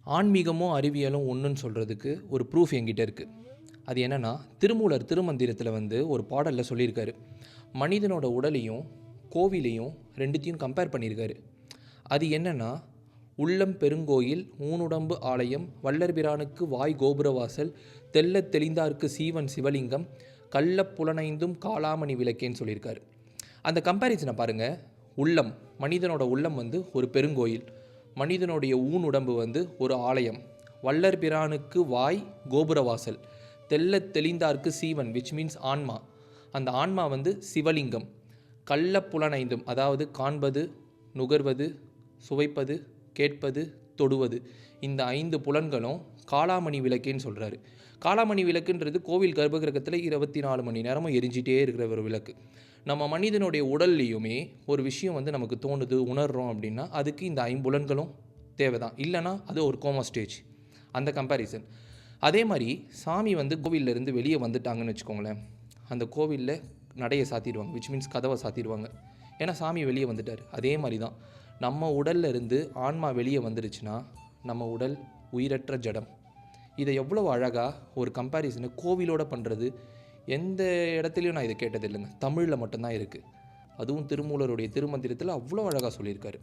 ஆன்மீகமும் அறிவியலும் ஒன்றுன்னு சொல்கிறதுக்கு ஒரு ப்ரூஃப் என்கிட்ட இருக்குது. அது என்னென்னா, திருமூலர் திருமந்திரத்தில் ஒரு பாடலில் சொல்லியிருக்காரு. மனிதனோட உடலையும் கோவிலையும் ரெண்டுத்தையும் கம்பேர் பண்ணியிருக்காரு. அது என்னென்னா, உள்ளம் பெருங்கோயில் ஊனுடம்பு ஆலயம் வல்லர்பிரானுக்கு வாய் கோபுரவாசல் தெள்ளத் தெளிந்தார்க்கு சீவன் சிவலிங்கம் கள்ளப் புலனைந்தும் காளாமணி விளக்கேன்னு சொல்லியிருக்காரு. அந்த கம்பேரிசனை பாருங்கள். உள்ளம், மனிதனோட உள்ளம் ஒரு பெருங்கோயில், மனிதனுடைய ஊனுடம்பு ஒரு ஆலயம், வல்லர்பிரானுக்கு வாய் கோபுரவாசல், தெள்ளத் தெளிந்தார்க்கு சீவன் விச் மீன்ஸ் ஆன்மா, அந்த ஆன்மா சிவலிங்கம், கள்ளப்புலனைந்தும் அதாவது காண்பது, நுகர்வது, சுவைப்பது, கேட்பது, தொடுவது, இந்த 5 புலன்களும் காளாமணி விளக்கேன்னு சொல்கிறாரு. காளாமணி விளக்குன்றது கோவில் கர்ப்பகிரகத்தில் 24 மணி நேரமும் எரிஞ்சிட்டே இருக்கிற ஒரு விளக்கு. நம்ம மனிதனுடைய உடல்லையுமே ஒரு விஷயம் நமக்கு தோணுது, உணர்கிறோம் அப்படின்னா அதுக்கு இந்த 5 புலன்களும் தேவை தான். இல்லைனா அது ஒரு கோமா ஸ்டேஜ். அந்த கம்பேரிசன். அதே மாதிரி சாமி கோவிலிருந்து வெளியே வந்துட்டாங்கன்னு வச்சுக்கோங்களேன், அந்த கோவிலில் நடையை சாத்திடுவாங்க, விச் மீன்ஸ் கதவை சாத்திடுவாங்க. ஏன்னா சாமி வெளியே வந்துட்டார். அதே மாதிரி தான் நம்ம உடல்ல இருந்து ஆன்மா வெளியே வந்துருச்சுன்னா நம்ம உடல் உயிரற்ற ஜடம். இதை எவ்வளோ அழகாக ஒரு கம்பேரிசனை கோவிலோடு பண்ணுறது எந்த இடத்துலையும் நான் இதை கேட்டது இல்லைங்க. தமிழில் மட்டும்தான் இருக்குது. அதுவும் திருமூலருடைய திருமந்திரத்தில் அவ்வளோ அழகாக சொல்லியிருக்காரு.